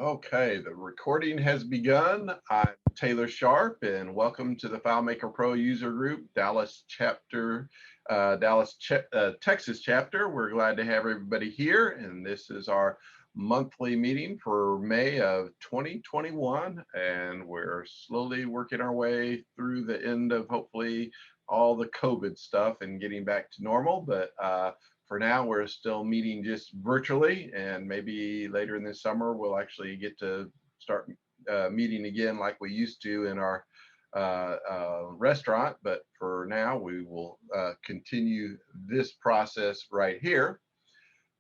Okay, the recording has begun. I'm Taylor Sharpe, and welcome to the FileMaker Pro user group, Dallas chapter, Texas chapter. We're glad to have everybody here, and this is our monthly meeting for May of 2021, and we're slowly working our way through the end of hopefully all the COVID stuff and getting back to normal, but for now, we're still meeting just virtually, and maybe later in the summer, we'll actually get to start meeting again like we used to in our restaurant. But for now, we will continue this process right here.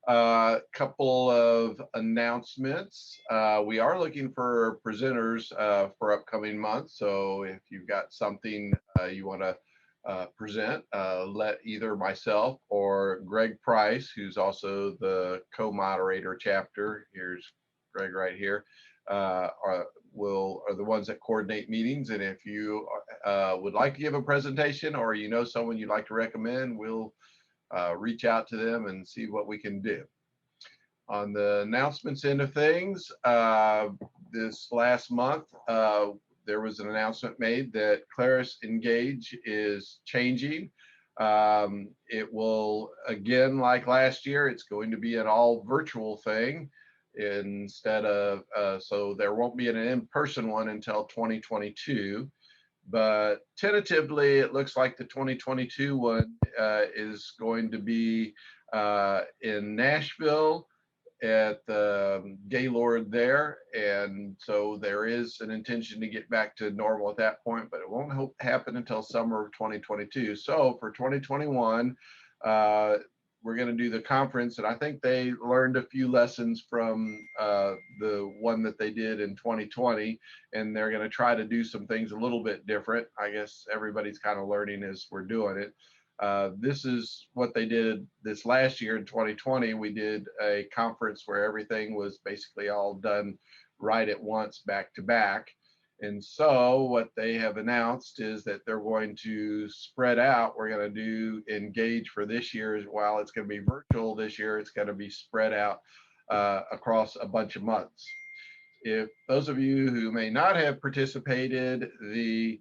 A couple of announcements. We are looking for presenters for upcoming months. So if you've got something you want to present, let either myself or Greg Price, who's also the co-moderator chapter, here's Greg right here, are the ones that coordinate meetings. And if you would like to give a presentation, or you know someone you'd like to recommend, we'll reach out to them and see what we can do. On the announcements end of things, this last month, there was an announcement made that Claris Engage is changing. It will, again, like last year, it's going to be an all virtual thing instead of, so there won't be an in-person one until 2022. But tentatively, it looks like the 2022 one is going to be in Nashville at the Gaylord there, and so there is an intention to get back to normal at that point, but it won't happen until summer of 2022. So for 2021, we're going to do the conference, and I think they learned a few lessons from the one that they did in 2020, and they're going to try to do some things a little bit different. I guess everybody's kind of learning as we're doing it. This is what they did this last year in 2020. We did a conference where everything was basically all done right at once, back to back. And so what they have announced is that they're going to spread out. We're going to do Engage for this year. While it's going to be virtual this year, it's going to be spread out across a bunch of months. If those of you who may not have participated, the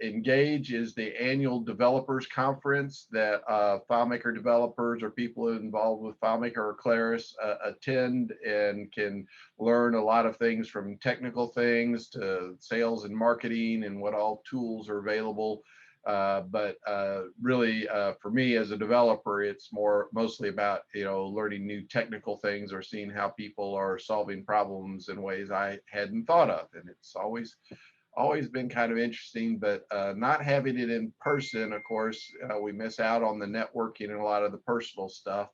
Engage is the annual developers conference that FileMaker developers or people involved with FileMaker or Claris attend and can learn a lot of things, from technical things to sales and marketing and what all tools are available. But really, for me as a developer, it's mostly about learning new technical things or seeing how people are solving problems in ways I hadn't thought of, and it's always been kind of interesting. But not having it in person, of course, we miss out on the networking and a lot of the personal stuff.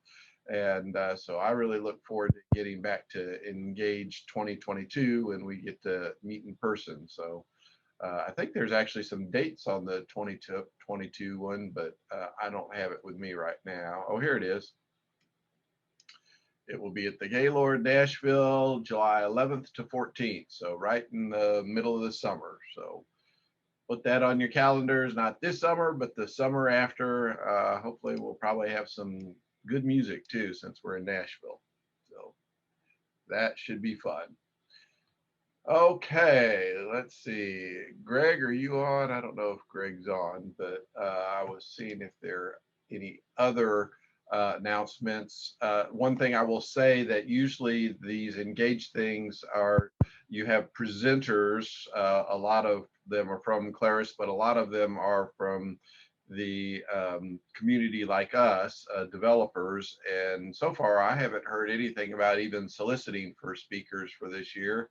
And so I really look forward to getting back to Engage 2022 when we get to meet in person. So I think there's actually some dates on the 2022 one, but I don't have it with me right now. Oh, here it is. It will be at the Gaylord, Nashville, July 11th to 14th. So right in the middle of the summer. So put that on your calendars, not this summer, but the summer after. Hopefully we'll probably have some good music too, since we're in Nashville. So that should be fun. Okay, let's see. Greg, are you on? I don't know if Greg's on, but I was seeing if there are any other announcements. One thing I will say, that usually these Engage things are, you have presenters. A lot of them are from Claris, but a lot of them are from the community like us, developers. And so far, I haven't heard anything about even soliciting for speakers for this year.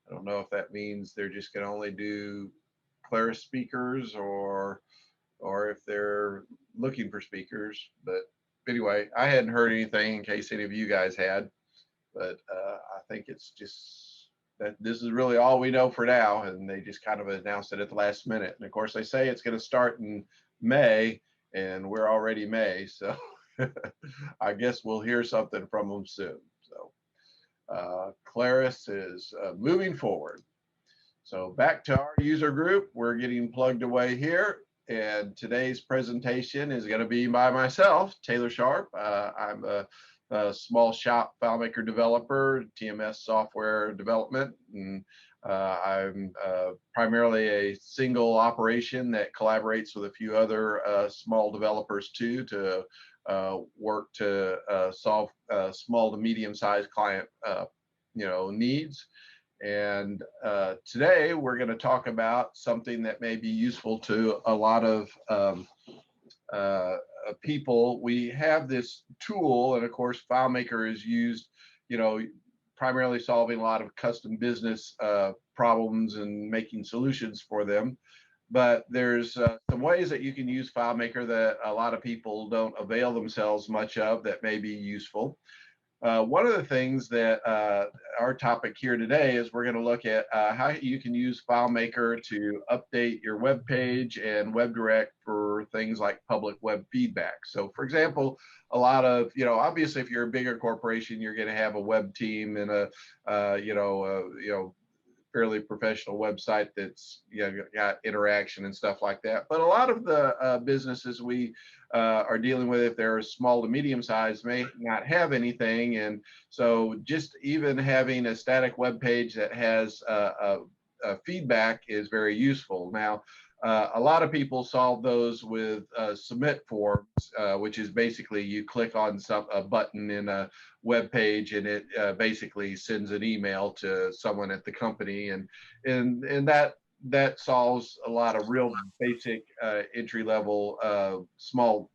I don't know if that means they're just going to only do Claris speakers, or if they're looking for speakers. But anyway, I hadn't heard anything, in case any of you guys had. But I think it's just that this is really all we know for now, and they just kind of announced it at the last minute. And of course, they say it's going to start in May, and we're already May, so I guess we'll hear something from them soon. So Claris is moving forward. So back to our user group, we're getting plugged away here. And today's presentation is going to be by myself, Taylor Sharpe. I'm a small shop FileMaker developer, TMS software development, and I'm primarily a single operation that collaborates with a few other small developers too to work to solve small to medium-sized client needs. And today we're going to talk about something that may be useful to a lot of people. We have this tool, and of course, FileMaker is used, primarily solving a lot of custom business problems and making solutions for them. But there's some ways that you can use FileMaker that a lot of people don't avail themselves much of that may be useful. One of the things that our topic here today is we're going to look at how you can use FileMaker to update your web page and WebDirect for things like public web feedback. So for example, a lot of, obviously if you're a bigger corporation, you're going to have a web team and a, fairly professional website that's got interaction and stuff like that. But a lot of the businesses we are dealing with, if they're small to medium size, may not have anything. And so just even having a static web page that has feedback is very useful. Now, a lot of people solve those with submit forms, which is basically you click on a button in a web page and it basically sends an email to someone at the company, and that solves a lot of real basic entry level small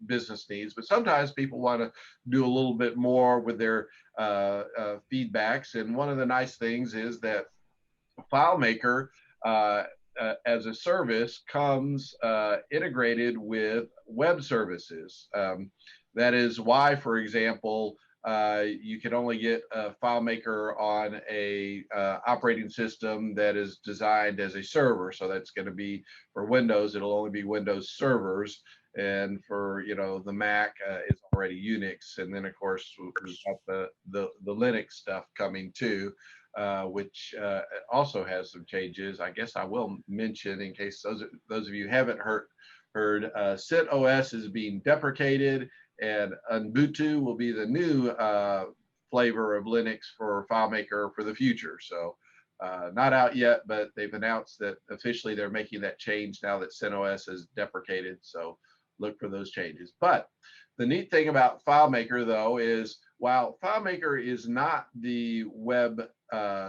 business needs. But sometimes people want to do a little bit more with their feedbacks, and one of the nice things is that FileMaker as a service comes integrated with web services. That is why, for example, you can only get a FileMaker on a operating system that is designed as a server. So that's going to be for Windows, it'll only be Windows servers. And for the Mac, it's already Unix. And then of course we've got the Linux stuff coming too. Which also has some changes. I guess I will mention, in case those of you haven't heard CentOS is being deprecated, and Ubuntu will be the new flavor of Linux for FileMaker for the future. So not out yet, but they've announced that officially they're making that change now that CentOS is deprecated. So look for those changes. But the neat thing about FileMaker, though, is while FileMaker is not the web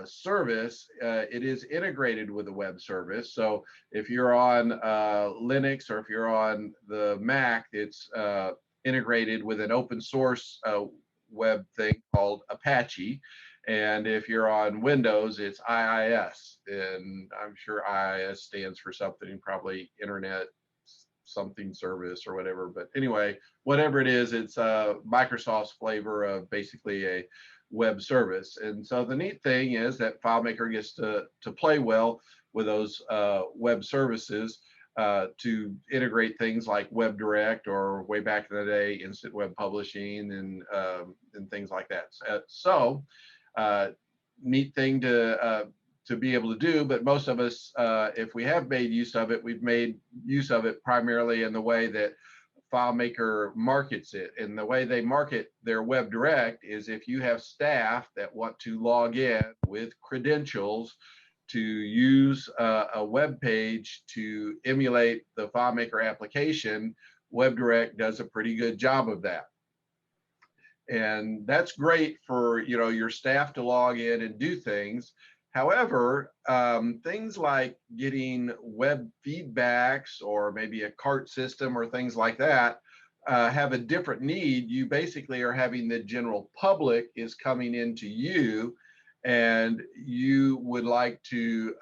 service, it is integrated with the web service. So if you're on Linux or if you're on the Mac, it's integrated with an open source web thing called Apache. And if you're on Windows, it's IIS. And I'm sure IIS stands for something, probably Internet something service or whatever. But anyway, whatever it is, it's Microsoft's flavor of basically a web service. And so the neat thing is that FileMaker gets to play well with those web services to integrate things like WebDirect, or way back in the day, instant web publishing and things like that. So neat thing to be able to do, but most of us, if we have made use of it, we've made use of it primarily in the way that FileMaker markets it. And the way they market their WebDirect is if you have staff that want to log in with credentials to use a web page to emulate the FileMaker application, WebDirect does a pretty good job of that. And that's great for your staff to log in and do things. However, things like getting web feedbacks or maybe a cart system or things like that have a different need. You basically are having the general public is coming into you, and you would like to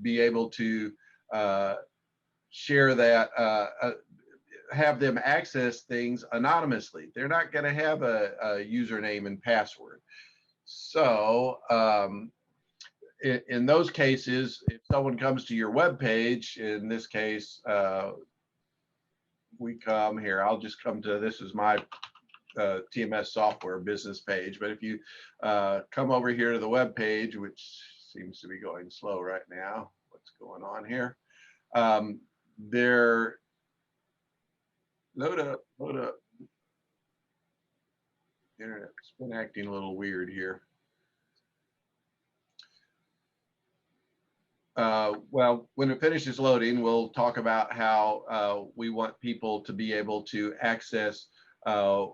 be able to share that, have them access things anonymously. They're not going to have a username and password. So in those cases, if someone comes to your web page, in this case, we come here, I'll just come to, this is my TMS software business page. But if you come over here to the web page, which seems to be going slow right now, what's going on here? they're load up. Internet's been acting a little weird here. Well, when it finishes loading, we'll talk about how we want people to be able to access a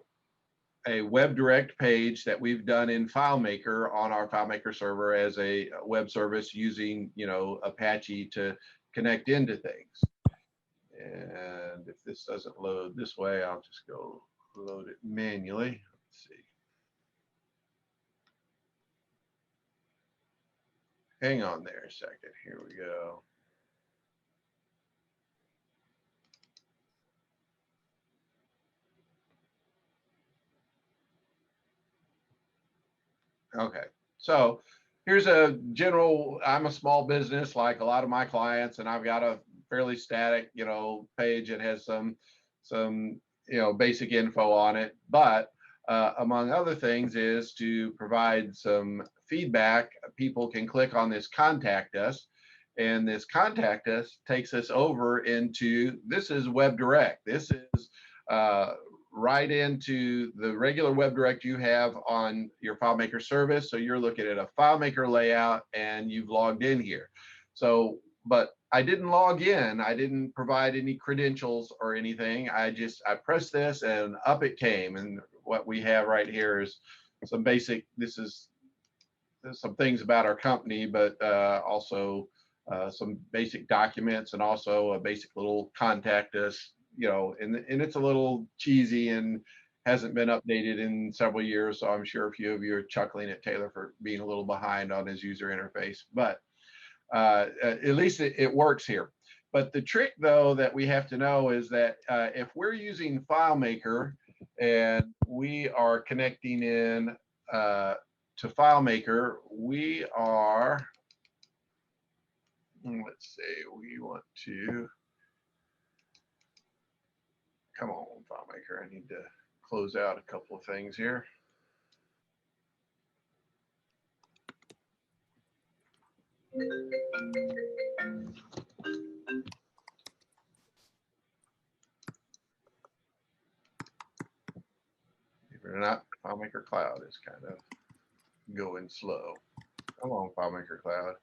WebDirect page that we've done in FileMaker on our FileMaker server as a web service using, Apache to connect into things. And if this doesn't load this way, I'll just go load it manually. Let's see. Hang on there a second. Here we go. Okay, so here's a general, I'm a small business like a lot of my clients, and I've got a fairly static, page that has some basic info on it. But among other things is to provide some feedback. People can click on this contact us, and this contact us takes us over into, this is WebDirect. This is right into the regular WebDirect you have on your FileMaker service. So you're looking at a FileMaker layout and you've logged in here. So, but I didn't log in. I didn't provide any credentials or anything. I pressed this and up it came. And what we have right here is some basic, this is some things about our company, but also some basic documents and also a basic little contact us, and it's a little cheesy and hasn't been updated in several years. So I'm sure a few of you are chuckling at Taylor for being a little behind on his user interface, but at least it works here. But the trick though that we have to know is that if we're using FileMaker and we are connecting in to FileMaker, we are, let's see, we want to, come on, FileMaker, I need to close out a couple of things here. If you're not, FileMaker Cloud is kind of going slow. Come on, FileMaker Cloud.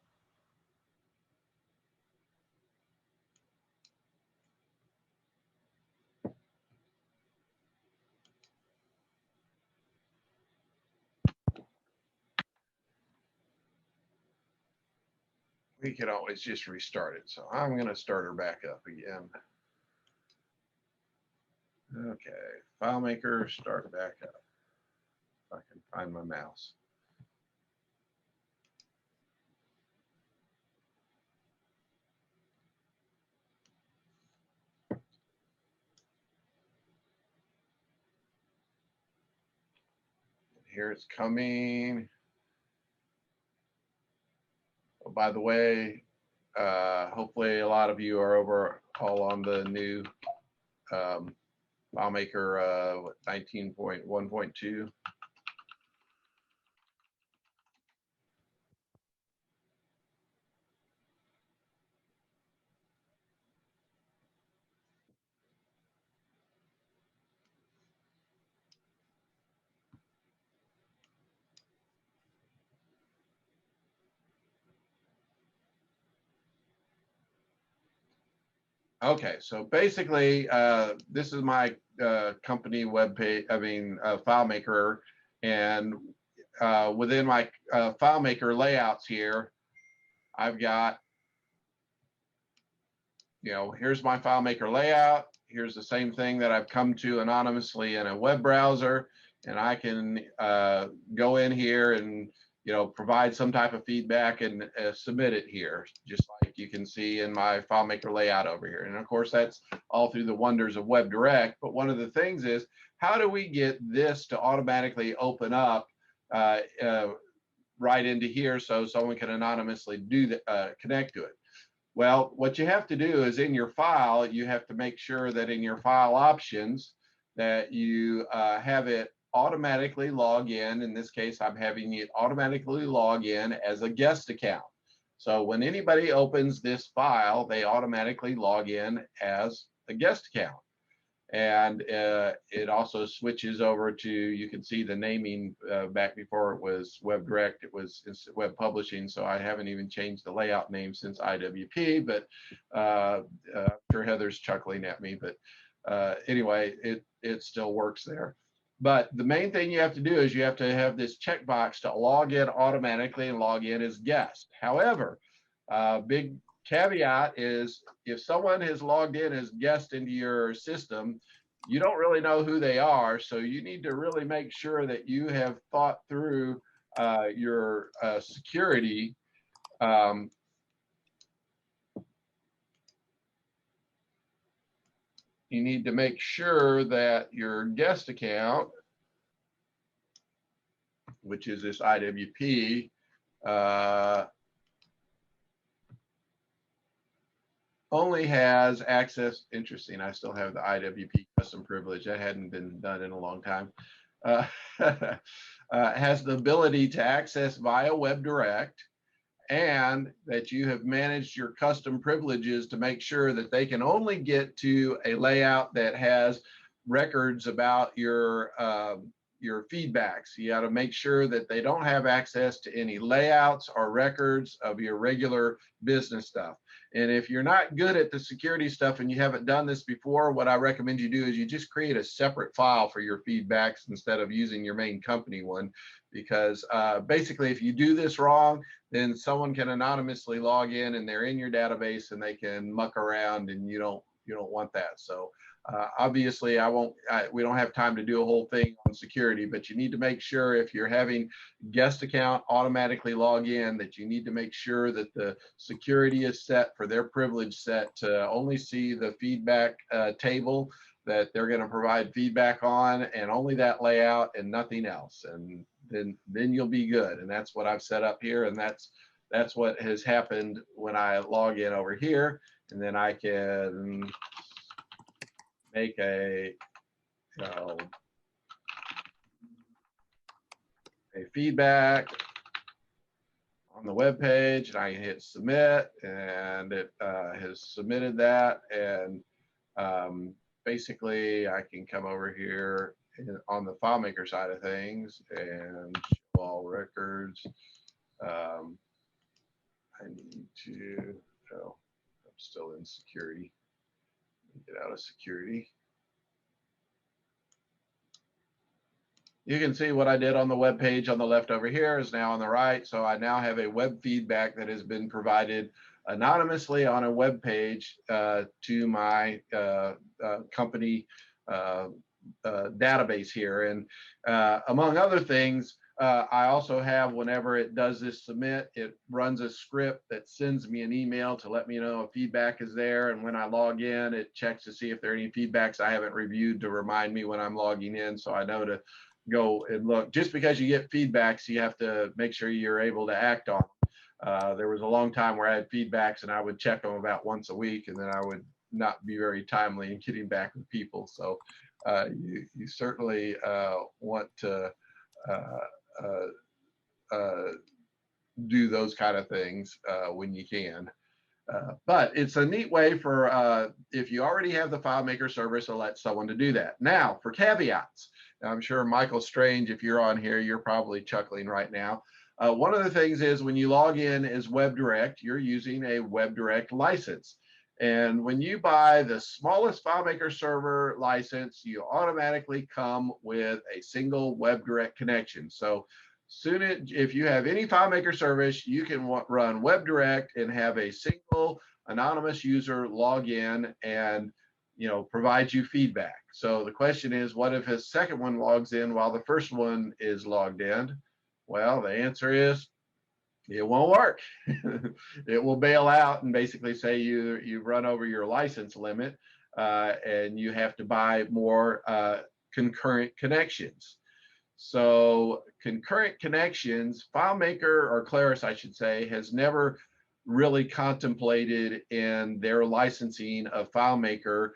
We can always just restart it. So I'm going to start her back up again. Okay, FileMaker, start back up. If I can find my mouse. Here it's coming. Oh, by the way, hopefully a lot of you are over all on the new FileMaker 19.1.2. Okay, so basically, this is my company web page, FileMaker, and within my FileMaker layouts here, I've got, here's my FileMaker layout. Here's the same thing that I've come to anonymously in a web browser, and I can go in here and provide some type of feedback and submit it here, just like you can see in my FileMaker layout over here. And of course, that's all through the wonders of WebDirect. But one of the things is, how do we get this to automatically open up right into here so someone can anonymously do the, connect to it? Well, what you have to do is in your file, you have to make sure that in your file options that you have it automatically log in. In this case, I'm having it automatically log in as a guest account. So when anybody opens this file, they automatically log in as a guest account. And it also switches over to, you can see the naming back before it was WebDirect, it was Web Publishing, so I haven't even changed the layout name since IWP, but I'm sure Heather's chuckling at me, but anyway, it still works there. But the main thing you have to do is you have to have this checkbox to log in automatically and log in as guest. However, big caveat is if someone has logged in as guest into your system, you don't really know who they are. So you need to really make sure that you have thought through your security. You need to make sure that your guest account, which is this IWP, only has access. Interesting, I still have the IWP custom privilege. That hadn't been done in a long time. Has the ability to access via WebDirect, and that you have managed your custom privileges to make sure that they can only get to a layout that has records about your feedbacks. You got to make sure that they don't have access to any layouts or records of your regular business stuff. And if you're not good at the security stuff and you haven't done this before, what I recommend you do is you just create a separate file for your feedbacks instead of using your main company one, because basically if you do this wrong, then someone can anonymously log in and they're in your database and they can muck around, and you don't want that. So obviously we don't have time to do a whole thing on security, but you need to make sure if you're having guest account automatically log in, that you need to make sure that the security is set for their privilege set to only see the feedback table that they're going to provide feedback on, and only that layout and nothing else. And then you'll be good. And that's what I've set up here. And that's what has happened when I log in over here. And then I can make a feedback on the web page, and I hit submit, and it has submitted that. And basically I can come over here on the FileMaker side of things and show all records. I need to, oh, I'm still in security. Get out of security. You can see what I did on the web page on the left over here is now on the right. So I now have a web feedback that has been provided anonymously on a web page to my company database here. And among other things, I also have, whenever it does this submit, it runs a script that sends me an email to let me know if feedback is there. And when I log in, it checks to see if there are any feedbacks I haven't reviewed to remind me when I'm logging in, so I know to go and look. Just because you get feedbacks, you have to make sure you're able to act on them. There was a long time where I had feedbacks and I would check them about once a week, and then I would not be very timely in getting back with people. So you certainly want to do those kind of things when you can. But it's a neat way for, if you already have the FileMaker service, to let someone to do that. Now, for caveats, I'm sure Michael Strange, if you're on here, you're probably chuckling right now. One of the things is when you log in as WebDirect, you're using a WebDirect license. And when you buy the smallest FileMaker server license, you automatically come with a single WebDirect connection. So if you have any FileMaker service, you can run WebDirect and have a single anonymous user log in and provide you feedback. So the question is, what if a second one logs in while the first one is logged in? Well, the answer is it won't work. It will bail out and basically say you've run over your license limit and you have to buy more concurrent connections. So concurrent connections, FileMaker, or Claris, I should say, has never really contemplated in their licensing of FileMaker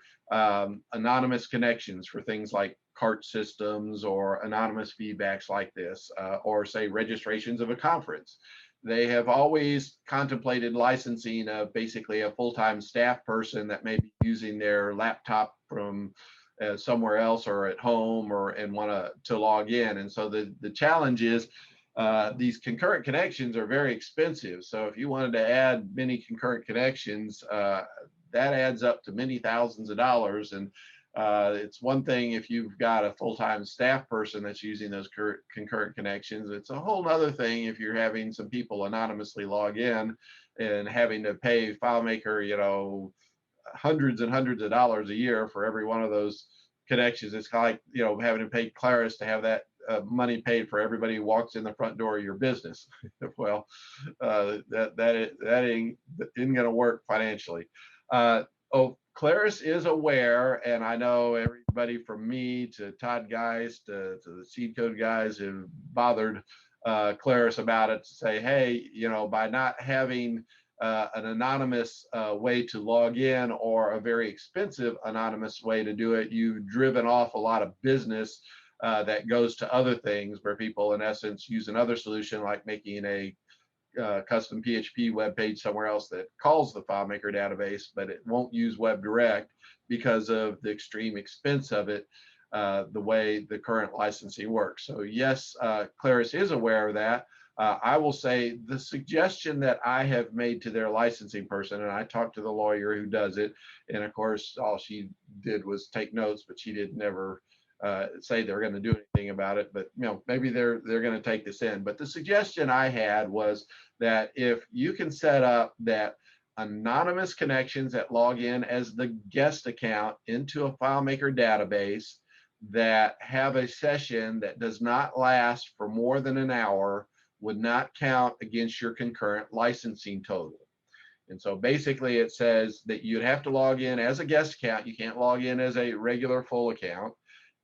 anonymous connections for things like cart systems or anonymous feedbacks like this, or say registrations of a conference. they have always contemplated licensing of basically a full-time staff person that may be using their laptop from somewhere else or at home or and want to log in. And so the challenge is these concurrent connections are very expensive. So if you wanted to add many concurrent connections, that adds up to many thousands of dollars. And it's one thing if you've got a full-time staff person that's using those concurrent connections. It's a whole other thing if you're having some people anonymously log in and having to pay FileMaker, you know, hundreds and hundreds of dollars a year for every one of those connections. It's kind of like, you know, having to pay Claris to have that money paid for everybody who walks in the front door of your business. Well, that ain't going to work financially. Claris is aware, and I know everybody from me to Todd guys to the seed code guys have bothered Claris about it to say, hey, you know, by not having an anonymous way to log in or a very expensive anonymous way to do it, you've driven off a lot of business that goes to other things where people in essence use another solution like making a custom PHP web page somewhere else that calls the FileMaker database, but it won't use WebDirect because of the extreme expense of it, the way the current licensing works. So yes, Claris is aware of that. I will say the suggestion that I have made to their licensing person, and I talked to the lawyer who does it, and of course all she did was take notes, but she did never say they're going to do anything about it. But you know, maybe they're going to take this in. But the suggestion I had was that if you can set up that anonymous connections that log in as the guest account into a FileMaker database that have a session that does not last for more than an hour would not count against your concurrent licensing total. And so basically it says that you'd have to log in as a guest account. You can't log in as a regular full account.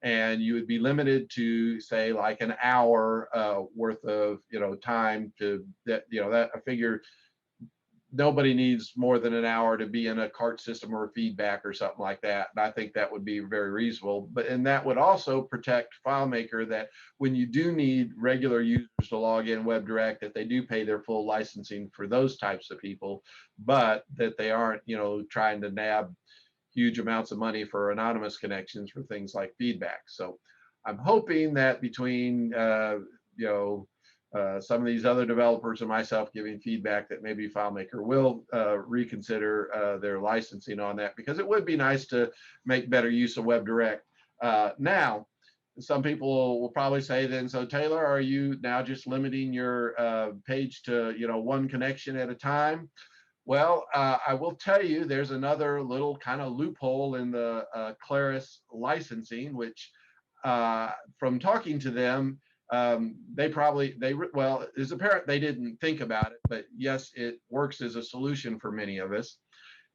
And you would be limited to say like an hour worth of, you know, time to that, you know, that I figure nobody needs more than an hour to be in a cart system or feedback or something like that. And I think that would be very reasonable. But and that would also protect FileMaker that when you do need regular users to log in WebDirect, that they do pay their full licensing for those types of people, but that they aren't, you know, trying to nab huge amounts of money for anonymous connections for things like feedback. So I'm hoping that between you know, some of these other developers and myself giving feedback that maybe FileMaker will reconsider their licensing on that, because it would be nice to make better use of WebDirect. Now, some people will probably say then, so Taylor, are you now just limiting your page to, you know, one connection at a time? Well, I will tell you, there's another little kind of loophole in the Claris licensing, which from talking to them, well, it's apparent they didn't think about it, but yes, it works as a solution for many of us.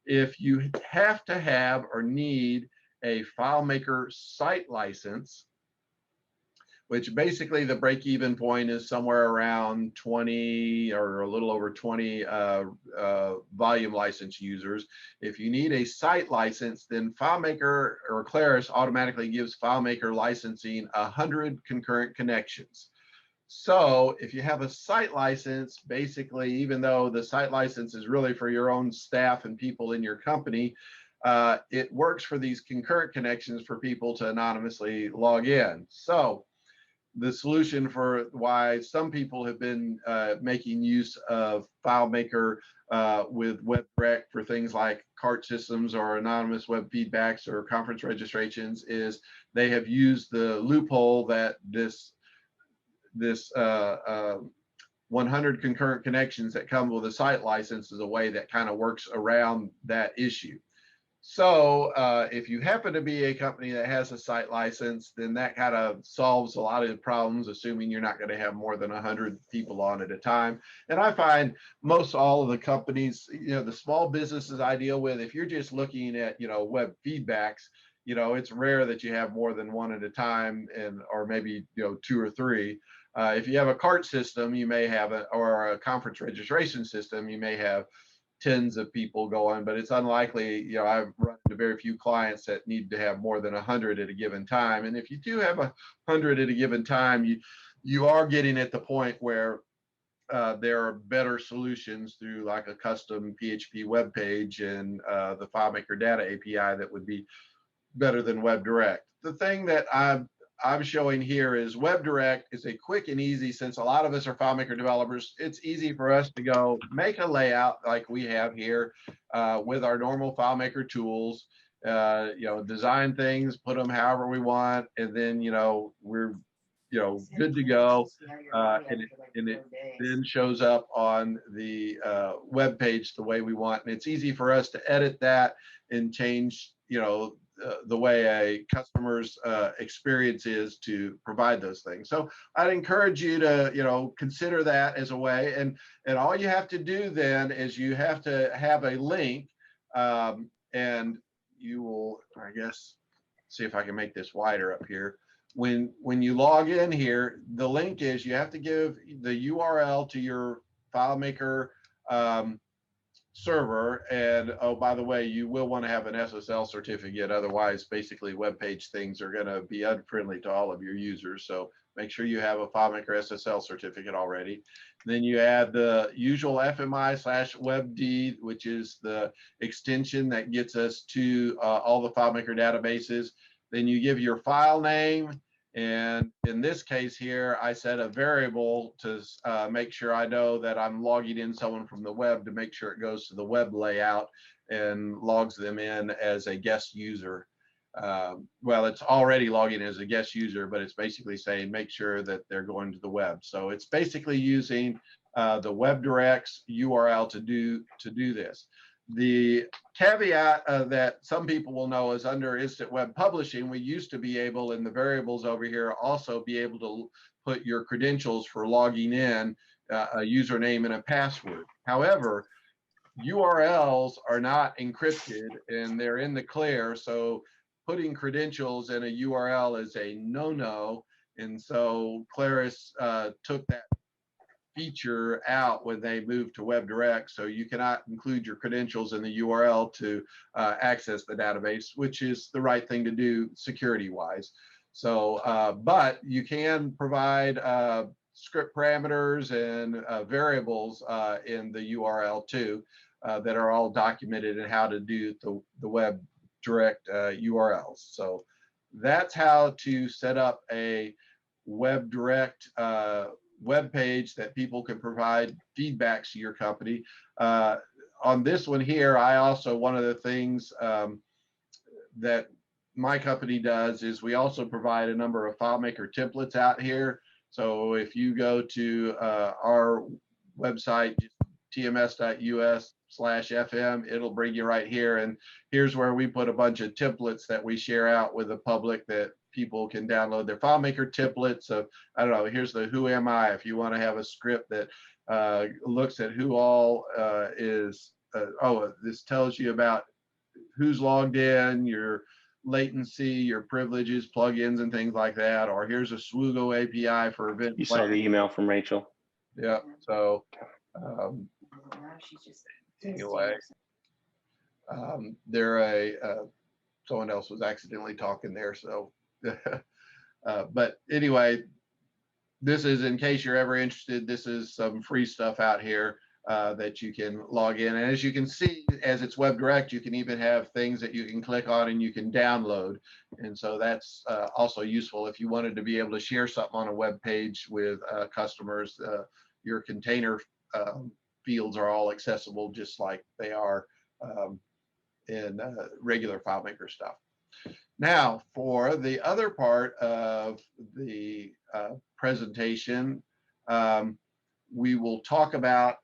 If you have to have or need a FileMaker site license, which basically the break-even point is somewhere around 20 or a little over 20 volume license users. If you need a site license, then FileMaker or Claris automatically gives FileMaker licensing 100 concurrent connections. So if you have a site license, basically, even though the site license is really for your own staff and people in your company, it works for these concurrent connections for people to anonymously log in. So the solution for why some people have been making use of FileMaker with WebDirect for things like cart systems or anonymous web feedbacks or conference registrations is they have used the loophole that this 100 concurrent connections that come with a site license is a way that kind of works around that issue. So if you happen to be a company that has a site license, then that kind of solves a lot of the problems, assuming you're not going to have more than 100 people on at a time. And I find most all of the companies, you know, the small businesses I deal with, if you're just looking at, you know, web feedbacks, you know, it's rare that you have more than one at a time, and or maybe, you know, two or three. If you have a cart system, you may have or a conference registration system, you may have tens of people going, but it's unlikely, you know, I've run into very few clients that need to have more than 100 at a given time. And if you do have 100 at a given time, you are getting at the point where there are better solutions through like a custom PHP web page and the FileMaker data API that would be better than WebDirect. The thing that I'm showing here is WebDirect is a quick and easy, since a lot of us are FileMaker developers, it's easy for us to go make a layout like we have here with our normal FileMaker tools, design things, put them however we want, and then, we're, good to go. And it then shows up on the web page the way we want. And it's easy for us to edit that and change, the way a customer's experience is to provide those things. So I'd encourage you to, consider that as a way. And all you have to do then is you have to have a link, and you will, I guess, see if I can make this wider up here. When you log in here, the link is you have to give the URL to your FileMaker server, and oh, by the way, you will want to have an SSL certificate, otherwise basically web page things are going to be unfriendly to all of your users. So make sure you have a FileMaker SSL certificate already. Then you add the usual FMI/WebD, which is the extension that gets us to all the FileMaker databases. Then you give your file name, and in this case here, I set a variable to make sure I know that I'm logging in someone from the web, to make sure it goes to the web layout and logs them in as a guest user. Well, it's already logging as a guest user, but it's basically saying make sure that they're going to the web. So it's basically using the WebDirect's URL to do this. The caveat that some people will know is under Instant Web Publishing, we used to be able, in the variables over here, also be able to put your credentials for logging in, a username and a password. However, URLs are not encrypted and they're in the clear, so putting credentials in a URL is a no-no. And so Claris took that feature out when they moved to WebDirect, so you cannot include your credentials in the URL to access the database, which is the right thing to do security-wise. So, but you can provide script parameters and variables in the URL too, that are all documented in how to do the WebDirect URLs. So that's how to set up a WebDirect web page that people can provide feedbacks to your company. On this one here, I also, one of the things that my company does is we also provide a number of FileMaker templates out here. So if you go to our website, tms.us/FM, it'll bring you right here. And here's where we put a bunch of templates that we share out with the public that people can download their FileMaker templates of, I don't know, here's the who am I, if you want to have a script that looks at who all is, this tells you about who's logged in, your latency, your privileges, plugins, and things like that. Or here's a Swoogo API for event. You saw the email from Rachel. Yeah. So anyway, someone else was accidentally talking there. So, but anyway, this is, in case you're ever interested, this is some free stuff out here that you can log in. And as you can see, as it's WebDirect, you can even have things that you can click on and you can download. And so that's also useful if you wanted to be able to share something on a web page with customers. Your container fields are all accessible just like they are in regular FileMaker stuff. Now, for the other part of the presentation, we will talk about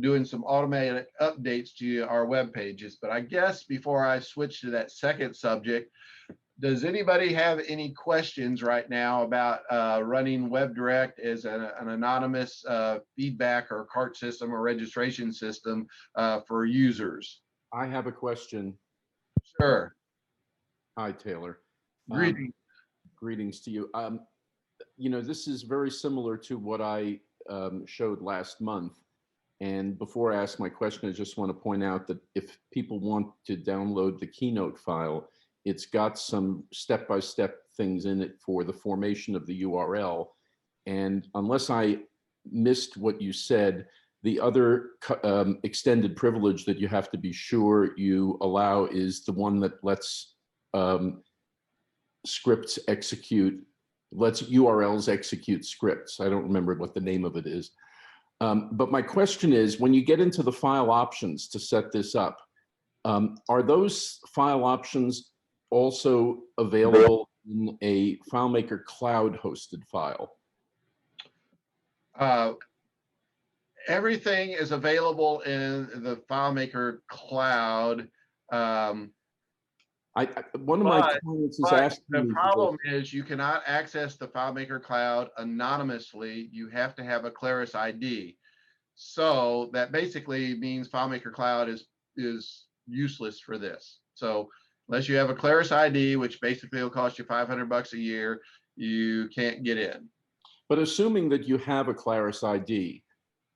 doing some automated updates to our web pages. But I guess before I switch to that second subject, does anybody have any questions right now about running WebDirect as an anonymous feedback or cart system or registration system for users? I have a question. Sure. Hi, Taylor. Greetings. Greetings to you. You know, this is very similar to what I showed last month. And before I ask my question, I just want to point out that if people want to download the Keynote file, it's got some step-by-step things in it for the formation of the URL. And unless I missed what you said. The other extended privilege that you have to be sure you allow is the one that lets scripts execute, lets URLs execute scripts. I don't remember what the name of it is. But my question is, when you get into the file options to set this up, are those file options also available in a FileMaker cloud hosted file? Everything is available in the FileMaker cloud. One of my clients is asking the me problem is you cannot access the FileMaker cloud anonymously. You have to have a Claris ID. So that basically means FileMaker cloud is useless for this. So unless you have a Claris ID, which basically will cost you $500 a year, you can't get in. But assuming that you have a Claris ID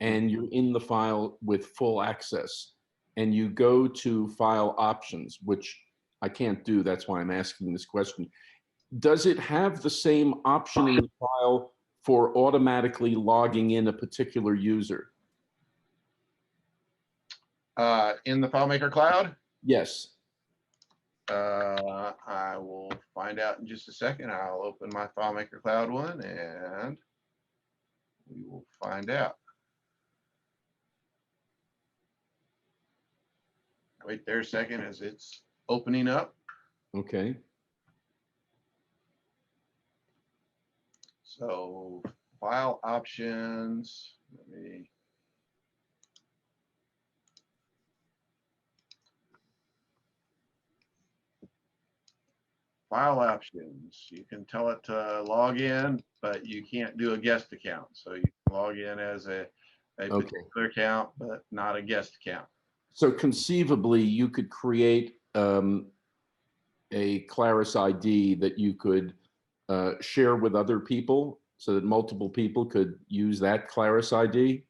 and you're in the file with full access and you go to file options, which I can't do, that's why I'm asking this question. Does it have the same option in the file for automatically logging in a particular user? In the FileMaker cloud? Yes. I will find out in just a second. I'll open my FileMaker cloud one and we will find out. Wait there a second as it's opening up. Okay. So file options, let me. File options, you can tell it to log in, but you can't do a guest account. So you can log in as a particular account, but not a guest account. So conceivably, you could create a Claris ID that you could share with other people so that multiple people could use that Claris ID?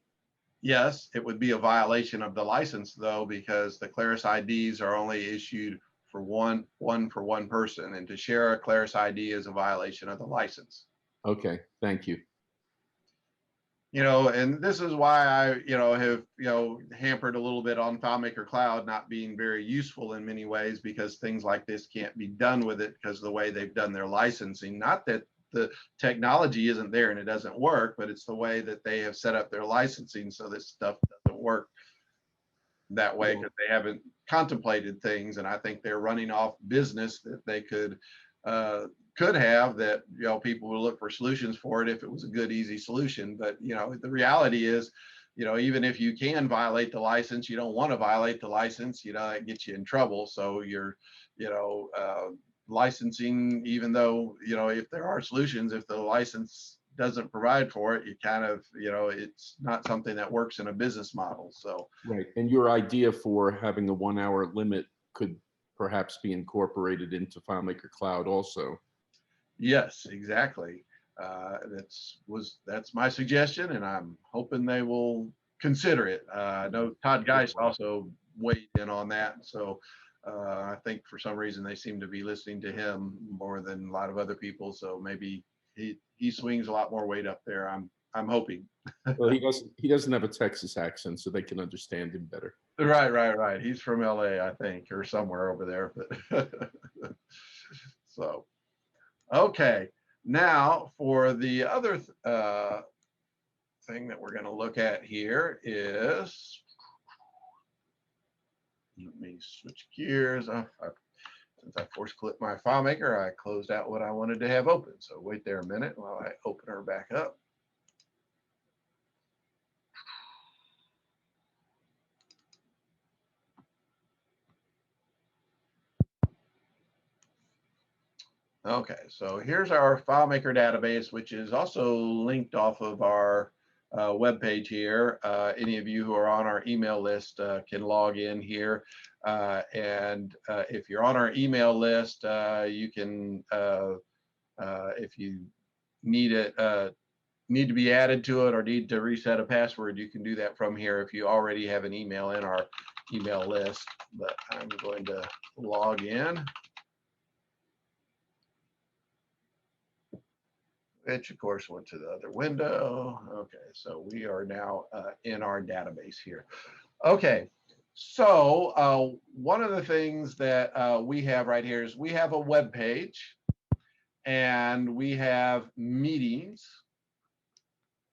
Yes, it would be a violation of the license though, because the Claris IDs are only issued for one person, and to share a Claris ID is a violation of the license. Okay, thank you. You know, and this is why I, have, hampered a little bit on FileMaker Cloud not being very useful in many ways, because things like this can't be done with it because of the way they've done their licensing. Not that the technology isn't there and it doesn't work, but it's the way that they have set up their licensing so this stuff doesn't work that way, because they haven't contemplated things. And I think they're running off business that they could have, that people would look for solutions for it if it was a good, easy solution. But the reality is, even if you can violate the license, you don't want to violate the license. That gets you in trouble. So you're licensing, even though if there are solutions, if the license doesn't provide for it, you kind of it's not something that works in a business model. So right. And your idea for having a 1 hour limit could perhaps be incorporated into FileMaker Cloud also. Yes, exactly. That's my suggestion, and I'm hoping they will consider it. I know Todd Geist also weighed in on that, so I think for some reason they seem to be listening to him more than a lot of other people. So maybe he swings a lot more weight up there. I'm hoping. Well, he doesn't have a Texas accent, so they can understand him better. Right. He's from LA, I think, or somewhere over there. But so. Okay, now for the other thing that we're going to look at here is, let me switch gears. Since I force clicked my FileMaker, I closed out what I wanted to have open. So wait there a minute while I open her back up. Okay, so here's our FileMaker database, which is also linked off of our web page here. Any of you who are on our email list can log in here. And if you're on our email list, you can, if you need to be added to it or need to reset a password, you can do that from here if you already have an email in our email list. But I'm going to log in. which of course went to the other window. Okay, so we are now in our database here. Okay, so one of the things that we have right here is we have a web page, and we have meetings,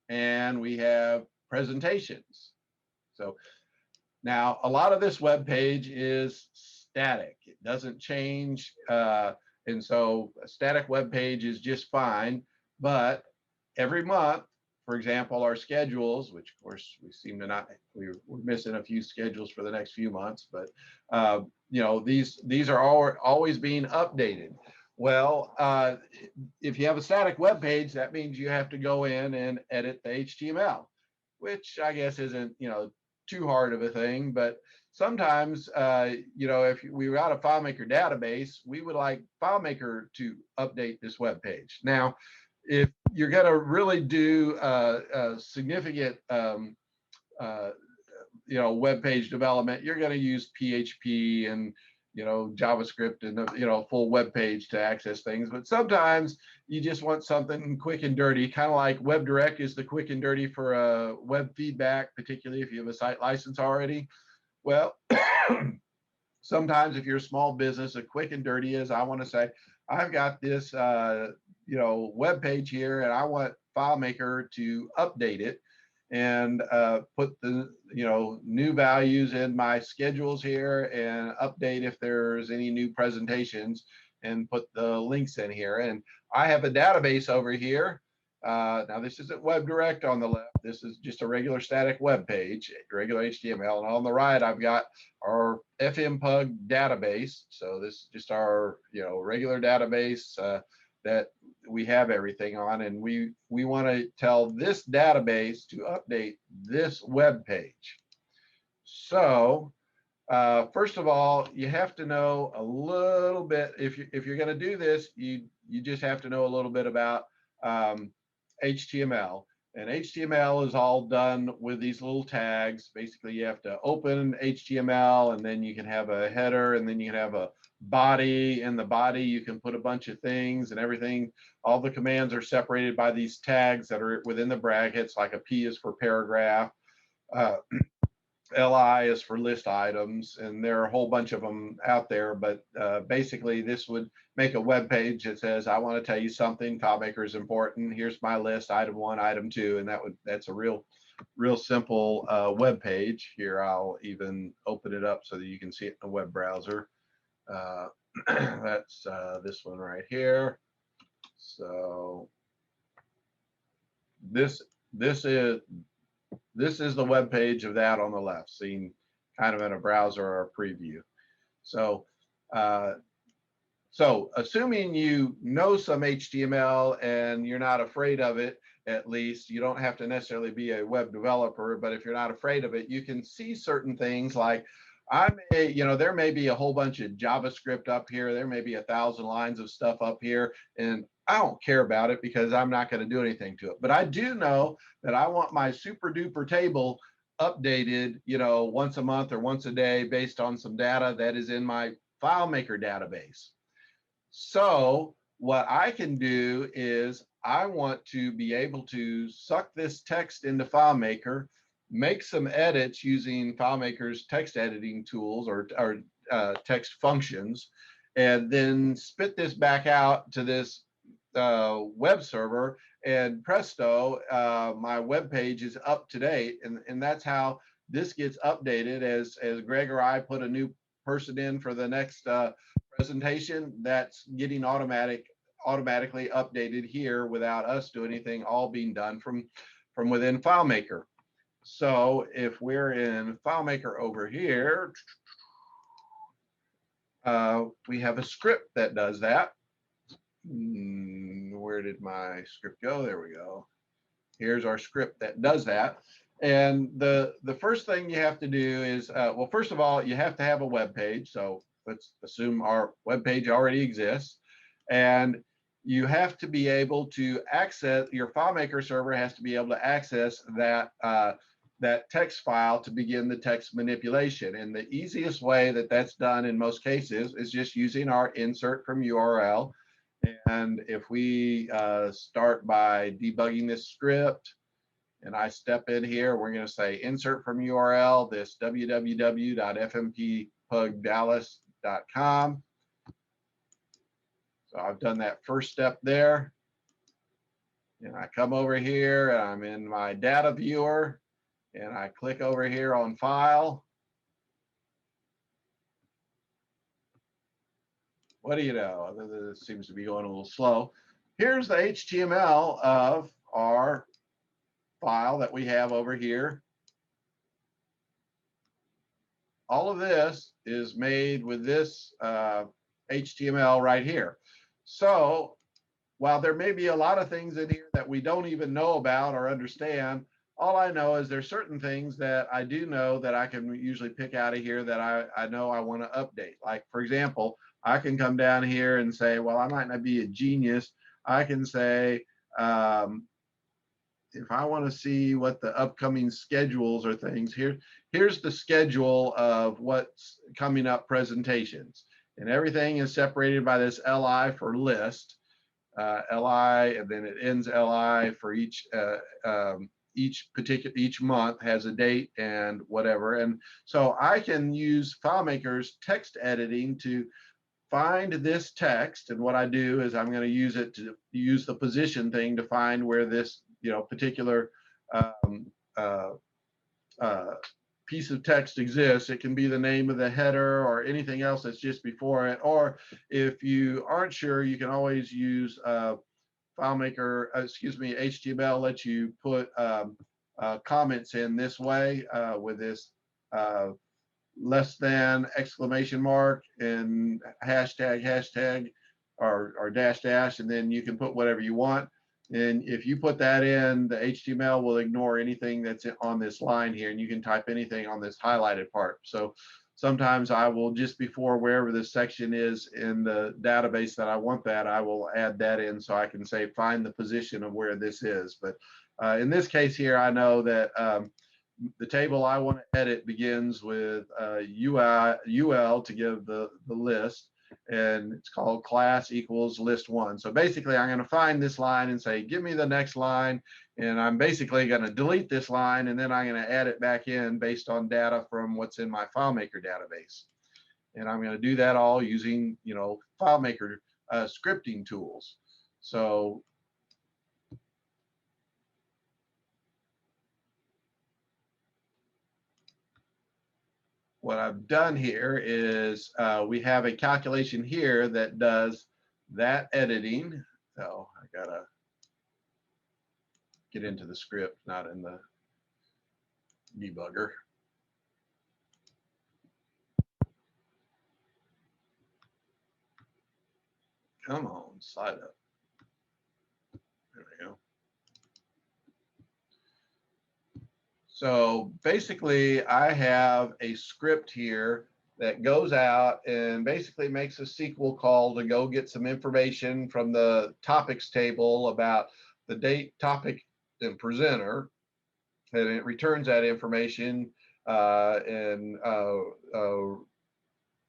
and we have presentations. So now a lot of this web page is static. It doesn't change. And so a static web page is just fine. But every month, for example, our schedules, which of course we seem to not, we're missing a few schedules for the next few months, but you know, these are always being updated. Well, if you have a static web page, that means you have to go in and edit the HTML, which I guess isn't, you know, too hard of a thing. But sometimes, you know, if we got a FileMaker database, we would like FileMaker to update this web page. Now, if you're going to really do significant, you know, web page development, you're going to use PHP and, you know, JavaScript and, you know, full web page to access things. But sometimes you just want something quick and dirty, kind of like WebDirect is the quick and dirty for web feedback, particularly if you have a site license already. Well, sometimes if you're a small business, a quick and dirty is, I want to say, I've got this, you know, web page here, and I want FileMaker to update it and put the, you know, new values in my schedules here, and update if there's any new presentations, and put the links in here. And I have a database over here. Now this isn't WebDirect on the left. This is just a regular static web page, regular HTML. And on the right, I've got our FMPUG database. So this is just our, you know, regular database that we have everything on. And we want to tell this database to update this web page. So first of all, you have to know a little bit, if you're going to do this, you just have to know a little bit about HTML. And HTML is all done with these little tags. Basically, you have to open HTML, and then you can have a header, and then you can have a body. In the body, you can put a bunch of things and everything. All the commands are separated by these tags that are within the brackets, like a P is for paragraph, LI is for list items, and there are a whole bunch of them out there. But basically, this would make a web page that says, I want to tell you something, FileMaker is important. Here's my list, item 1, item 2, and that's a real simple web page. Here, I'll even open it up so that you can see it in the web browser. That's this one right here. So this is the web page of that on the left, seen kind of in a browser or a preview. So, so assuming you know some HTML and you're not afraid of it, at least, you don't have to necessarily be a web developer, but if you're not afraid of it, you can see certain things like, you know, there may be a whole bunch of JavaScript up here. There may be 1,000 lines of stuff up here, and I don't care about it because I'm not going to do anything to it. But I do know that I want my super duper table updated, you know, once a month or once a day based on some data that is in my FileMaker database. So what I can do is I want to be able to suck this text into FileMaker, make some edits using FileMaker's text editing tools or text functions, and then spit this back out to this web server, and presto, my web page is up to date. And that's how this gets updated as Greg or I put a new person in for the next presentation. That's getting automatically updated here without us doing anything, all being done from within FileMaker. So if we're in FileMaker over here, we have a script that does that. Where did my script go? There we go. Here's our script that does that. And the first thing you have to do is, well, first of all, you have to have a web page. So let's assume our web page already exists. And you have to be able to access, your FileMaker server has to be able to access that that text file to begin the text manipulation. And the easiest way that that's done in most cases is just using our insert from URL. And if we start by debugging this script, and I step in here, we're going to say insert from URL, this www.fmpugdallas.com. So I've done that first step there. And I come over here, and I'm in my data viewer, and I click over here on file. What do you know? This seems to be going a little slow. Here's the HTML of our file that we have over here. All of this is made with this HTML right here. So while there may be a lot of things in here that we don't even know about or understand, all I know is there's certain things that I do know that I can usually pick out of here that I know I want to update. Like, for example, I can come down here and say, well, I might not be a genius. I can say, if I want to see what the upcoming schedules or things, here's the schedule of what's coming up presentations. And everything is separated by this LI for list, LI, and then it ends LI for each month has a date and whatever. And so I can use FileMaker's text editing to find this text, and what I do is I'm going to use it to use the position thing to find where this particular piece of text exists. It can be the name of the header or anything else that's just before it. Or if you aren't sure, you can always use FileMaker, HTML lets you put comments in this way with this less than exclamation mark and hashtag or dash, and then you can put whatever you want. And if you put that in, the HTML will ignore anything that's on this line here, and you can type anything on this highlighted part. So sometimes I will, just before wherever this section is in the database that I want that, I will add that in so I can say find the position of where this is. But in this case here, I know that the table I want to edit begins with UL to give the list, and it's called class equals list one. So basically I'm going to find this line and say, give me the next line. And I'm basically going to delete this line, and then I'm going to add it back in based on data from what's in my FileMaker database. And I'm going to do that all using, FileMaker scripting tools. So what I've done here is we have a calculation here that does that editing. So I gotta get into the script, not in the debugger. Come on, slide up. There we go. So basically I have a script here that goes out and basically makes a SQL call to go get some information from the topics table about the date, topic, and presenter, and it returns that information and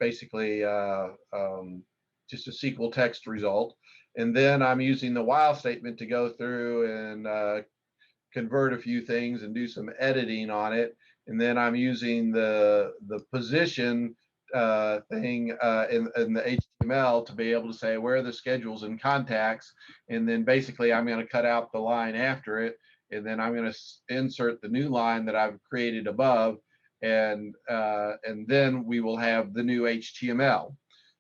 basically just a SQL text result. And then I'm using the while statement to go through and convert a few things and do some editing on it. And then I'm using the position thing in the HTML to be able to say where are the schedules and contacts. And then basically I'm going to cut out the line after it. And then I'm going to insert the new line that I've created above. And then we will have the new HTML.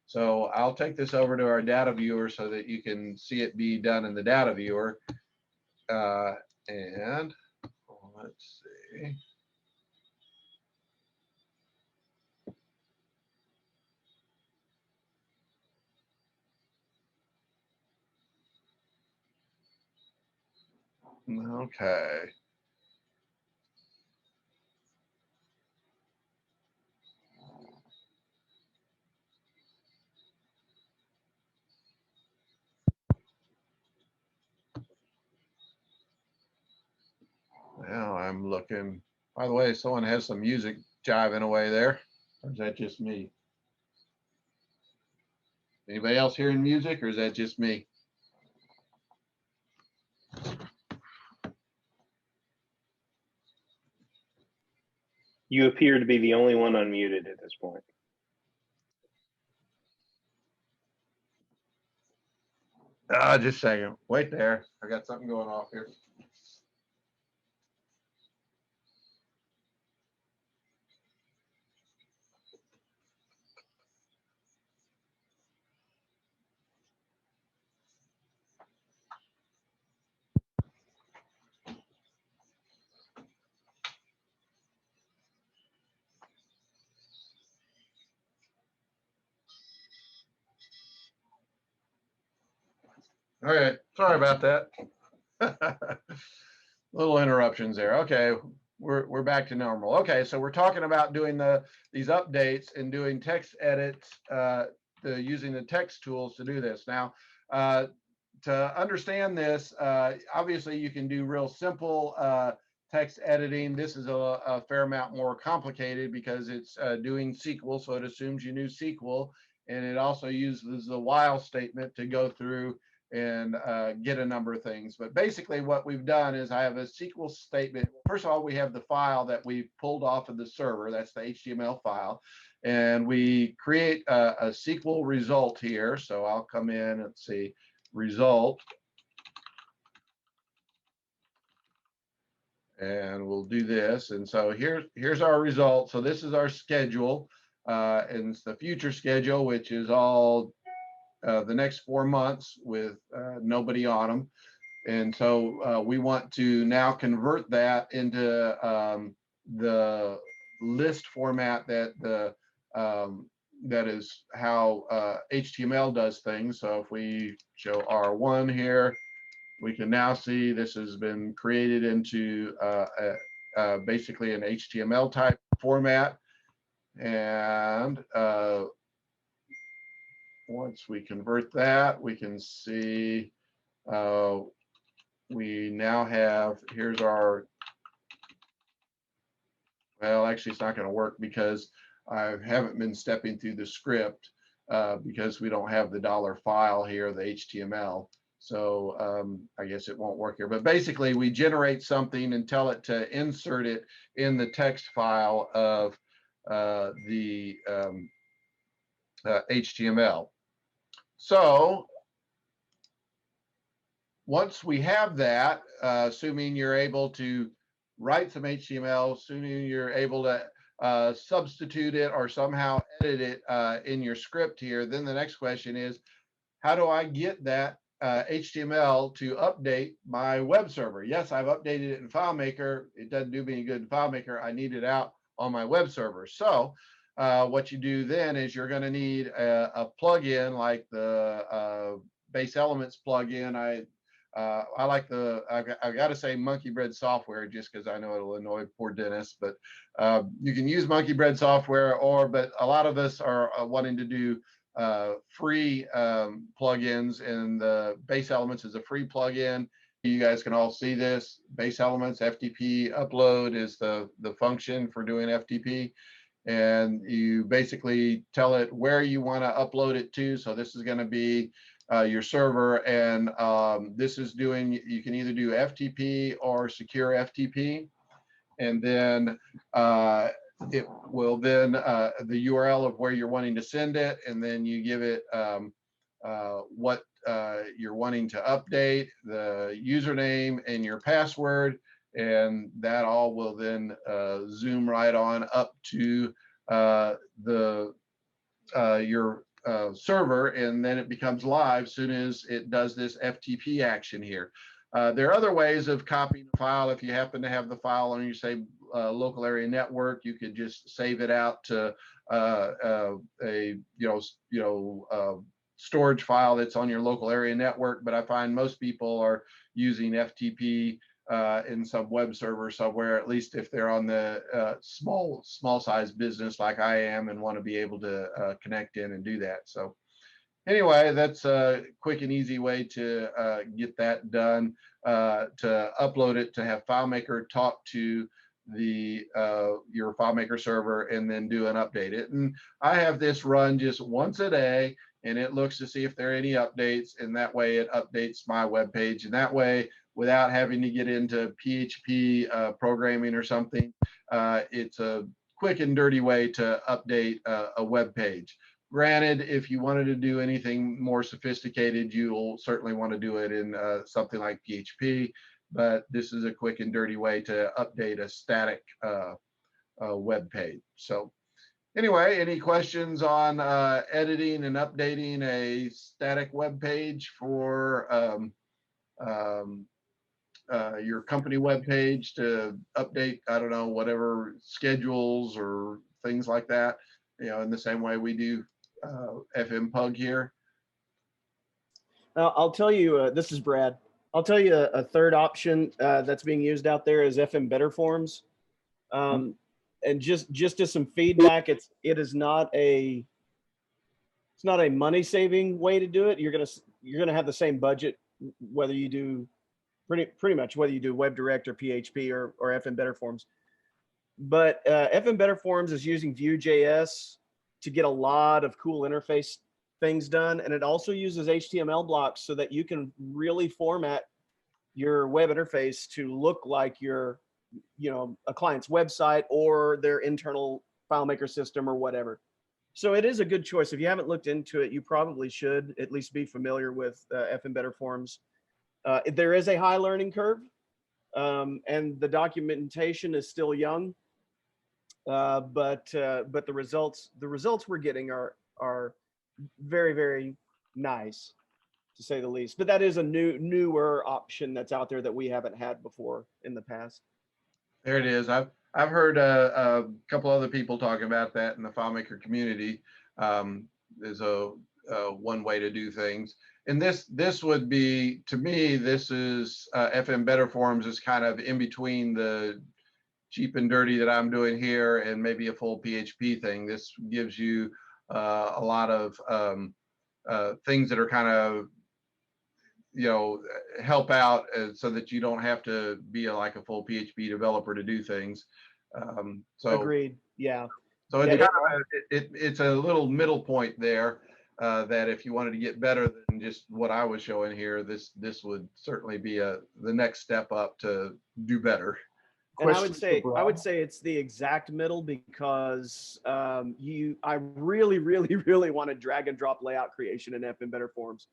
So I'll take this over to our data viewer so that you can see it be done in the data viewer. And let's see. Okay. Now I'm looking. By the way, someone has some music jiving away there. Or is that just me? Anybody else hearing music, or is that just me? You appear to be the only one unmuted at this point. Just a second. Wait there. I got something going off here. All right. Sorry about that. Little interruptions there. Okay. We're back to normal. Okay, so we're talking about doing these updates and doing text edits, using the text tools to do this. Now, to understand this, obviously you can do real simple text editing. This is a fair amount more complicated because it's doing SQL, so it assumes you knew SQL, and it also uses the while statement to go through and get a number of things. But basically what we've done is I have a SQL statement. First of all, we have the file that we pulled off of the server. That's the HTML file. And we create a SQL result here. So I'll come in and see result. And we'll do this. And so here's our result. So this is our schedule. And it's the future schedule, which is all the next 4 months with nobody on them. And so we want to now convert that into the list format that that is how HTML does things. So if we show R1 here, we can now see this has been created into basically an HTML type format. And once we convert that, we can see we now have, here's our, well, actually it's not going to work because I haven't been stepping through the script because we don't have the dollar file here, the HTML. So I guess it won't work here. But basically we generate something and tell it to insert it in the text file of the HTML. So once we have that, assuming you're able to write some HTML, assuming you're able to substitute it or somehow edit it in your script here, then the next question is, how do I get that HTML to update my web server? Yes, I've updated it in FileMaker. It doesn't do me any good in FileMaker. I need it out on my web server. So what you do then is you're going to need a plugin like the Base Elements plugin. I like I got to say Monkey Bread software just because I know it'll annoy poor Dennis, but you can use Monkey Bread software, but a lot of us are wanting to do free plugins, and the Base Elements is a free plugin. You guys can all see this. Base Elements FTP upload is the function for doing FTP. And you basically tell it where you want to upload it to. So this is going to be your server, and this is doing, you can either do FTP or secure FTP, and then it will then the URL of where you're wanting to send it, and then you give it what you're wanting to update, the username and your password, and that all will then zoom right on up to your server, and then it becomes live as soon as it does this FTP action here. There are other ways of copying the file. If you happen to have the file on your, say, local area network, you could just save it out to a storage file that's on your local area network. But I find most people are using FTP in some web server somewhere, at least if they're on the small size business like I am and want to be able to connect in and do that. So anyway, that's a quick and easy way to get that done, to upload it, to have FileMaker talk to the your FileMaker server and then do an update it. And I have this run just once a day, and it looks to see if there are any updates, and that way it updates my web page. And that way, without having to get into PHP programming or something, it's a quick and dirty way to update a web page. Granted, if you wanted to do anything more sophisticated, you'll certainly want to do it in something like PHP, but this is a quick and dirty way to update a static web page. So anyway, any questions on editing and updating a static web page for your company web page to update, I don't know, whatever schedules or things like that, in the same way we do FMPUG here? I'll tell you, this is Brad. I'll tell you a third option that's being used out there is FM Better Forms. And just as some feedback, it's not a money saving way to do it. You're gonna have the same budget whether you do pretty much whether you do WebDirect or PHP or FM Better Forms. But FM Better Forms is using Vue.js to get a lot of cool interface things done, and it also uses HTML blocks so that you can really format your web interface to look like your a client's website or their internal FileMaker system or whatever. So it is a good choice. If you haven't looked into it, you probably should at least be familiar with FM Better Forms. There is a high learning curve, and the documentation is still young, but the results we're getting are very, very nice, to say the least. But that is a newer option that's out there that we haven't had before in the past. There it is. I've heard a couple other people talking about that in the FileMaker community. There's a one way to do things, and this would be, to me, this is FM Better Forms is kind of in between the cheap and dirty that I'm doing here and maybe a full PHP thing. This gives you a lot of things that are kind of help out so that you don't have to be like a full PHP developer to do things. So agreed. Yeah. So it's a little middle point there that if you wanted to get better than just what I was showing here, this would certainly be the next step up to do better. And I would say it's the exact middle, because I really, really, really want to drag and drop layout creation in FM Better Forms.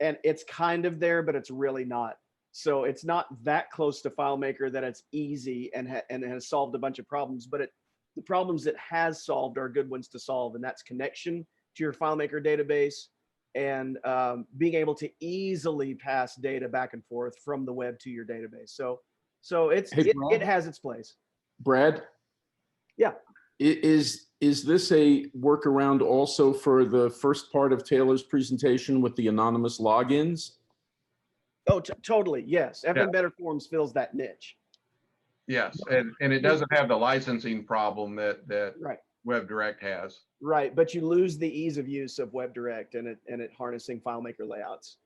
And it's kind of there, but it's really not. So it's not that close to FileMaker that it's easy and has solved a bunch of problems. But the problems it has solved are good ones to solve, and that's connection to your FileMaker database and being able to easily pass data back and forth from the web to your database. So it has its place. Brad? Yeah. Is this a workaround also for the first part of Taylor's presentation with the anonymous logins? Oh, totally. Yes. FM Better Forms fills that niche. Yes. And it doesn't have the licensing problem that right. WebDirect has. Right. But you lose the ease of use of WebDirect and it harnessing FileMaker layouts.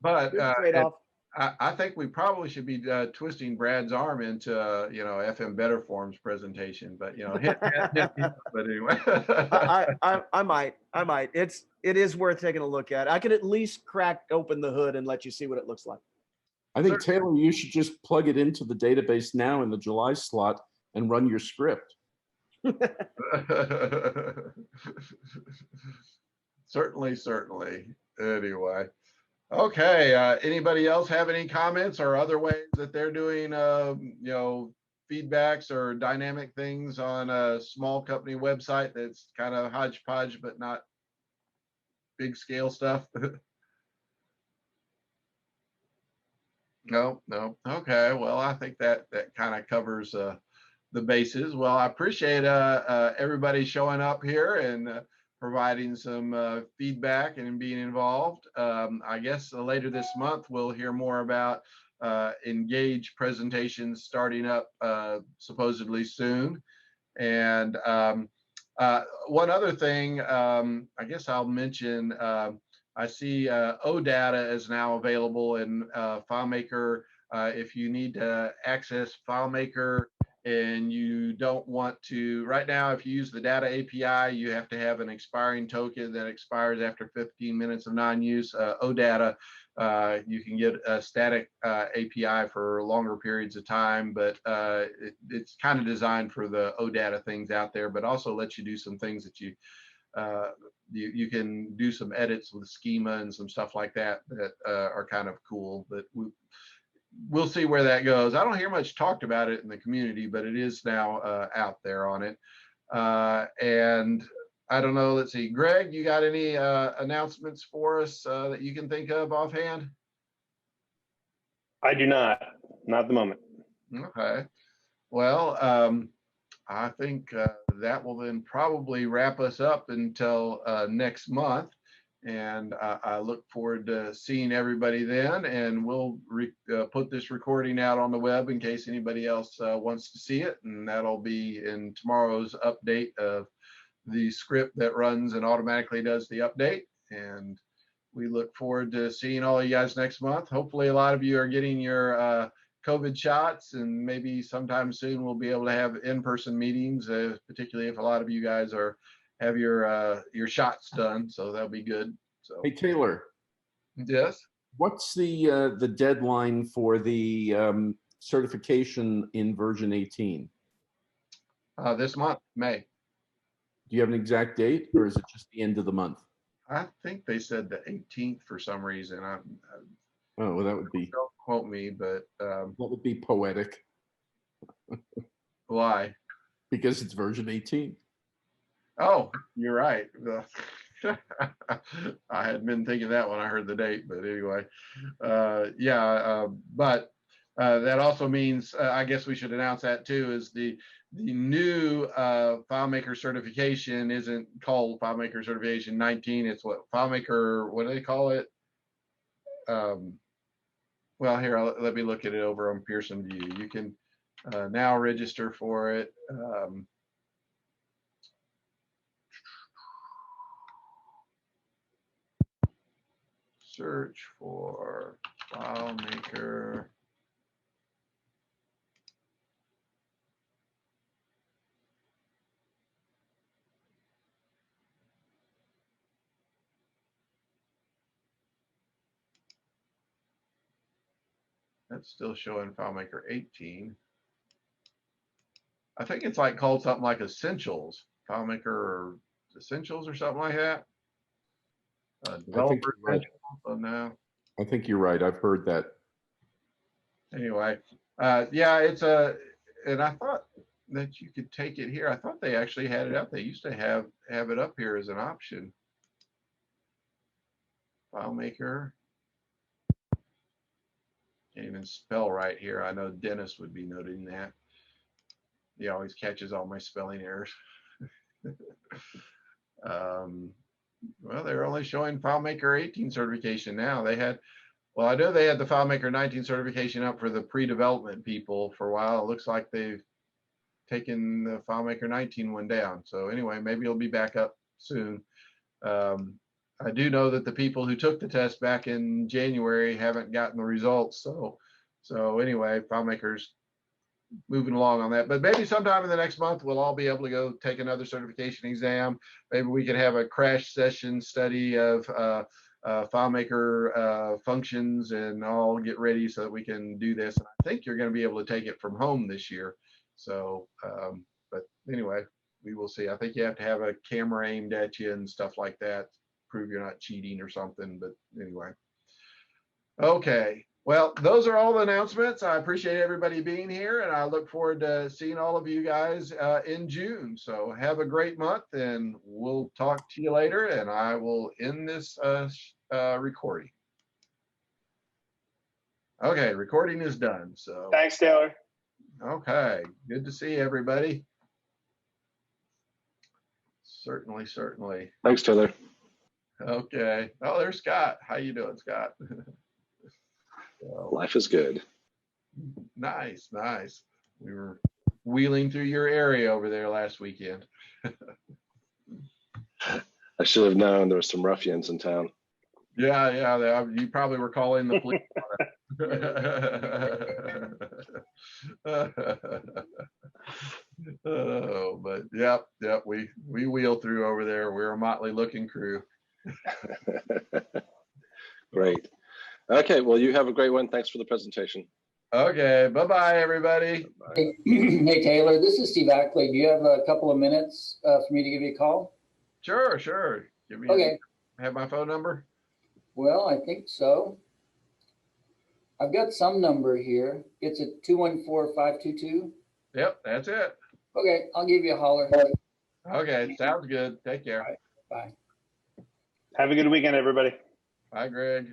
But trade-off. I think we probably should be twisting Brad's arm into FM Better Forms presentation, but but anyway. I might. It is worth taking a look at. I could at least crack open the hood and let you see what it looks like. I think, Taylor, you should just plug it into the database now in the July slot and run your script. Certainly. Anyway. Okay, anybody else have any comments or other ways that they're doing, feedbacks or dynamic things on a small company website that's kind of hodgepodge, but not big scale stuff? No. Okay, well, I think that kind of covers the bases. Well, I appreciate everybody showing up here and providing some feedback and being involved. I guess later this month, we'll hear more about Engage presentations starting up supposedly soon. And one other thing, I guess I'll mention, I see OData is now available in FileMaker. If you need to access FileMaker and you don't want to, right now, if you use the data API, you have to have an expiring token that expires after 15 minutes of non-use. OData, you can get a static API for longer periods of time, but it's kind of designed for the OData things out there, but also lets you do some things that you can do some edits with schema and some stuff like that that are kind of cool. But we'll see where that goes. I don't hear much talked about it in the community, but it is now out there on it. And I don't know, let's see, Greg, you got any announcements for us that you can think of offhand? I do not at the moment. Okay. Well, I think that will then probably wrap us up until next month. And I look forward to seeing everybody then. And we'll put this recording out on the web in case anybody else wants to see it. And that'll be in tomorrow's update of the script that runs and automatically does the update. And we look forward to seeing all you guys next month. Hopefully a lot of you are getting your COVID shots, and maybe sometime soon we'll be able to have in-person meetings, particularly if a lot of you guys have your shots done. So that'll be good. So Hey, Taylor. Yes. What's the deadline for the certification in version 18? This month, May. Do you have an exact date, or is it just the end of the month? I think they said the 18th for some reason. Oh, well, that would be. Don't quote me, but That would be poetic. Why? Because it's version 18. Oh, you're right. I had been thinking that when I heard the date, but anyway, but that also means, I guess we should announce that too, is the new FileMaker certification isn't called FileMaker certification 19. It's what FileMaker, what do they call it? Well, here, let me look at it over on Pearson View. You can now register for it. Search for FileMaker. That's still showing FileMaker 18. I think it's like called something like Essentials, FileMaker or Essentials or something like that. Developer right. Now. I think you're right. I've heard that. Anyway, yeah, it's and I thought that you could take it here. I thought they actually had it up. They used to have it up here as an option. FileMaker. Can't even spell right here. I know Dennis would be noting that. He always catches all my spelling errors. Well, they're only showing FileMaker 18 certification now. They had, well, I know they had the FileMaker 19 certification up for the pre-development people for a while. It looks like they've taken the FileMaker 19 one down. So anyway, maybe it'll be back up soon. I do know that the people who took the test back in January haven't gotten the results. So anyway, FileMaker's moving along on that. But maybe sometime in the next month, we'll all be able to go take another certification exam. Maybe we can have a crash session study of FileMaker functions and all get ready so that we can do this. And I think you're going to be able to take it from home this year. So, but anyway, we will see. I think you have to have a camera aimed at you and stuff like that, prove you're not cheating or something. But anyway, okay. Well, those are all the announcements. I appreciate everybody being here, and I look forward to seeing all of you guys in June. So have a great month, and we'll talk to you later, and I will end this recording. Okay, recording is done. So Thanks, Taylor. okay, good to see everybody. Certainly, certainly. Thanks, Taylor. Okay. Oh, there's Scott. How you doing, Scott? So, Life is good. nice, nice. We were wheeling through your area over there last weekend. I should have known there were some ruffians in town. Yeah, you probably were calling the police. Yep. We wheel through over there. We're a motley looking crew. Great. Okay, well, you have a great one. Thanks for the presentation. Okay. Bye-bye, everybody. Hey, hey, Taylor, this is Steve Ackley. Do you have a couple of minutes for me to give you a call? Sure. Give me Okay. have my phone number. Well, I think so. I've got some number here. It's at 214-522. Yep, that's it. Okay, I'll give you a holler. Okay, sounds good. Take care. Bye. Have a good weekend, everybody. Bye, Greg.